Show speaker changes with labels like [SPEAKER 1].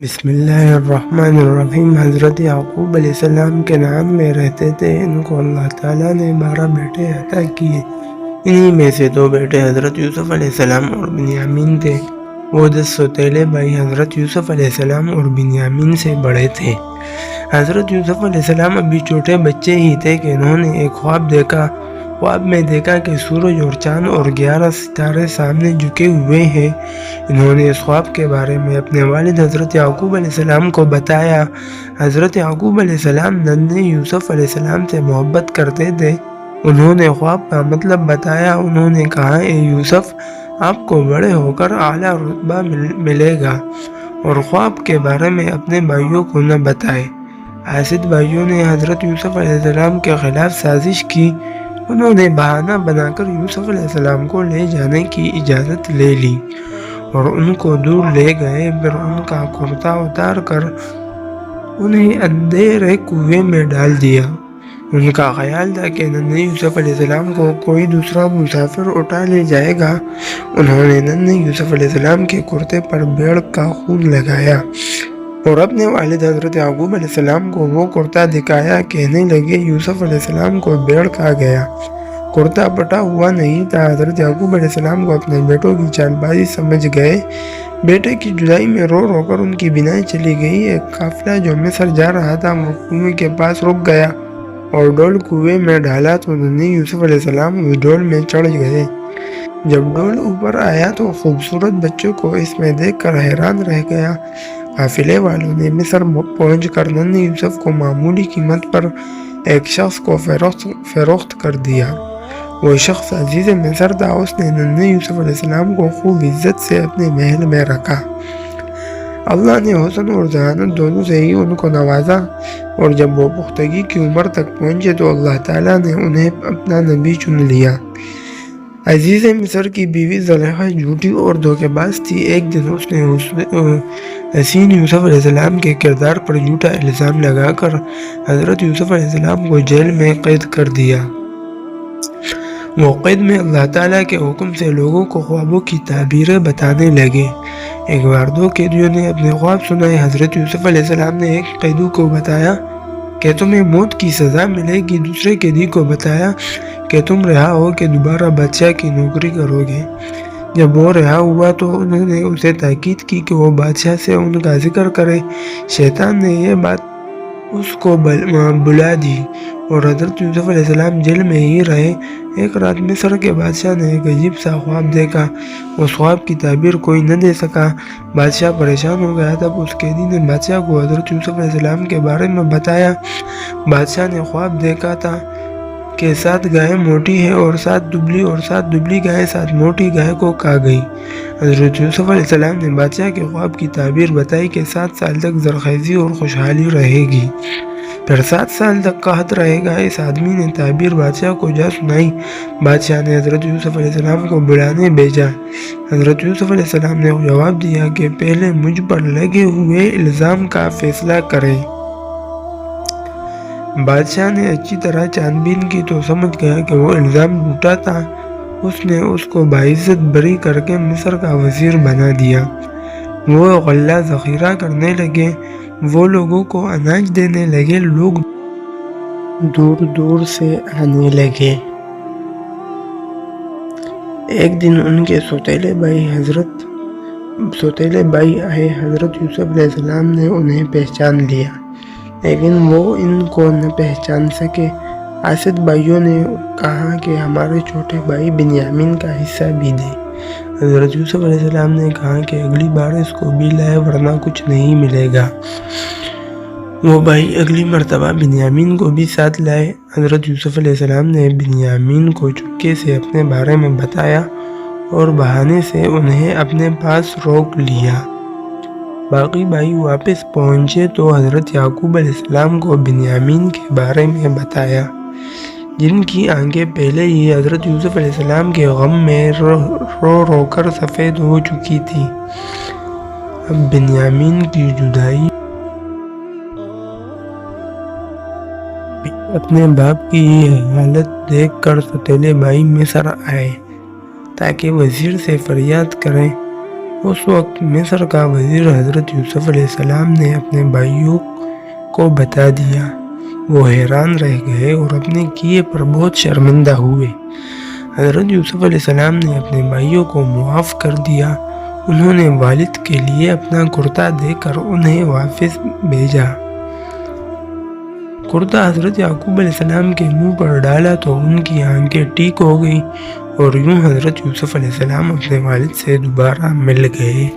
[SPEAKER 1] بسم اللہ الرحمن الرحیم۔ حضرت یعقوب علیہ السلام کے نام میں رہتے تھے۔ ان کو اللہ تعالیٰ نے 12 بیٹے عطا کیے۔ انہی میں سے 2 بیٹے حضرت یوسف علیہ السلام اور بنیامین تھے۔ وہ 10 سوتیلے بھائی حضرت یوسف علیہ السلام اور بنیامین سے بڑے تھے۔ حضرت یوسف علیہ السلام ابھی چھوٹے بچے ہی تھے کہ انہوں نے ایک خواب دیکھا۔ خواب میں دیکھا کہ سورج اور چاند اور 11 ستارے سامنے جھکے ہوئے ہیں۔ انہوں نے اس خواب کے بارے میں اپنے والد حضرت یعقوب علیہ السلام کو بتایا۔ حضرت یعقوب علیہ السلام ننھے یوسف علیہ السلام سے محبت کرتے تھے۔ انہوں نے خواب کا مطلب بتایا۔ انہوں نے کہا، اے یوسف، آپ کو بڑے ہو کر اعلیٰ رتبہ ملے گا، اور خواب کے بارے میں اپنے بھائیوں کو نہ بتائے۔ حاسد بھائیوں نے حضرت یوسف علیہ السلام کے خلاف سازش کی۔ انہوں نے بہانہ بنا کر یوسف علیہ السلام کو لے جانے کی اجازت لے لی اور ان کو دور لے گئے۔ پھر ان کا کرتا اتار کر انہیں اندھیرے کنویں میں ڈال دیا۔ ان کا خیال تھا کہ ننھے یوسف علیہ السلام کو کوئی دوسرا مسافر اٹھا لے جائے گا۔ انہوں نے ننھے یوسف علیہ السلام کے کرتے پر بھیڑ کا خون لگایا اور اپنے والد حضرت یعقوب علیہ السلام کو وہ کرتا دکھایا۔ کہنے لگے، یوسف علیہ السلام کو بھیڑ کھا گیا۔ کرتا پٹا ہوا نہیں تھا۔ حضرت یعقوب علیہ السلام کو اپنے بیٹوں کی چال بازی سمجھ گئے۔ بیٹے کی جدائی میں رو رو کر ان کی بینائی چلی گئی۔ ایک قافلہ جو مصر جا رہا تھا وہ کنویں کے پاس رک گیا اور ڈول کنویں میں ڈالا تو ننھے یوسف علیہ السلام اس ڈول میں چڑھ گئے۔ جب ڈول اوپر آیا تو خوبصورت بچوں کو اس میں دیکھ کر حیران رہ گیا۔ قافلے والوں نے مصر پہنچ کر ننھے یوسف کو معمولی قیمت پر ایک شخص کو فروخت کر دیا۔ وہ شخص عزیز مصر تھا۔ اس نے ننھے یوسف علیہ السلام کو خوب عزت سے اپنے محل میں رکھا۔ اللہ نے حسن اور ذہانت دونوں سے ہی ان کو نوازا، اور جب وہ پختگی کی عمر تک پہنچے تو اللہ تعالیٰ نے انہیں اپنا نبی چن لیا۔ عزیز مصر کی بیوی زلیخا جھوٹی اور دھوکے باز تھی۔ ایک دن اس نے حسین یوسف علیہ السلام کے کردار پر جھوٹا الزام لگا کر حضرت یوسف علیہ السلام کو جیل میں قید کر دیا۔ وہ قید میں اللہ تعالیٰ کے حکم سے لوگوں کو خوابوں کی تعبیریں بتانے لگے۔ ایک بار 2 قیدیوں نے اپنے خواب سنائے۔ حضرت یوسف علیہ السلام نے ایک قیدی کو بتایا کہ تمہیں موت کی سزا ملے گی۔ دوسرے قیدی کو بتایا کہ تم رہا ہو کے دوبارہ بادشاہ کی نوکری کرو گے۔ جب وہ رہا ہوا تو انہوں نے اسے تاکید کی کہ وہ بادشاہ سے ان کا ذکر کرے۔ شیطان نے یہ بات اس کو بلا دی اور حضرت یوسف علیہ السلام جیل میں ہی رہے۔ ایک رات مصر کے بادشاہ نے ایک عجیب سا خواب دیکھا۔ اس خواب کی تعبیر کوئی نہ دے سکا۔ بادشاہ پریشان ہو گیا۔ تب اس قیدی نے بادشاہ کو حضرت یوسف علیہ السلام کے بارے میں بتایا۔ بادشاہ نے خواب دیکھا تھا کہ 7 گائیں موٹی ہیں اور 7 دبلی، اور 7 دبلی گائیں 7 موٹی گائے کو کھا گئی۔ حضرت یوسف علیہ السلام نے بادشاہ کے خواب کی تعبیر بتائی کہ 7 سال تک زرخیزی اور خوشحالی رہے گی، پھر 7 سال تک قحط رہے گا۔ اس آدمی نے تعبیر بادشاہ کو جا سنائی۔ بادشاہ نے حضرت یوسف علیہ السلام کو بلانے بھیجا۔ حضرت یوسف علیہ السلام نے جواب دیا کہ پہلے مجھ پر لگے ہوئے الزام کا فیصلہ کریں۔ بادشاہ نے اچھی طرح چھان بین کی تو سمجھ گیا کہ وہ الزام جھوٹا تھا۔ اس نے اس کو باعزت بری کر کے مصر کا وزیر بنا دیا۔ وہ غلہ ذخیرہ کرنے لگے، وہ لوگوں کو اناج دینے لگے، لوگ دور دور سے آنے لگے۔ ایک دن ان کے سوتیلے بھائی آئے۔ حضرت یوسف علیہ السلام نے انہیں پہچان لیا، لیکن وہ ان کو نہ پہچان سکے۔ حاسد بھائیوں نے کہا کہ ہمارے چھوٹے بھائی بنیامین کا حصہ بھی دے۔ حضرت یوسف علیہ السلام نے کہا کہ اگلی بار اس کو بھی لائے ورنہ کچھ نہیں ملے گا۔ وہ بھائی اگلی مرتبہ بنیامین کو بھی ساتھ لائے۔ حضرت یوسف علیہ السلام نے بنیامین کو چپکے سے اپنے بارے میں بتایا اور بہانے سے انہیں اپنے پاس روک لیا۔ باقی بھائی واپس پہنچے تو حضرت یعقوب علیہ السلام کو بنیامین کے بارے میں بتایا، جن کی آنکھیں پہلے ہی حضرت یوسف علیہ السلام کے غم میں رو رو کر سفید ہو چکی تھی۔ اب بنیامین کی جدائی اپنے باپ کی حالت دیکھ کر سوتیلے بھائی مصر آئے تاکہ وزیر سے فریاد کریں۔ اس وقت مصر کا وزیر حضرت یوسف علیہ السلام نے اپنے بھائیوں کو بتا دیا۔ وہ حیران رہ گئے اور اپنے کیے پر بہت شرمندہ ہوئے۔ حضرت یوسف علیہ السلام نے اپنے بھائیوں کو معاف کر دیا۔ انہوں نے والد کے لیے اپنا کرتا دے کر انہیں واپس بھیجا۔ کرتا حضرت یعقوب علیہ السلام کے منہ پر ڈالا تو ان کی آنکھیں ٹھیک ہو گئیں اور یوں حضرت یوسف علیہ السلام اپنے والد سے دوبارہ مل گئے۔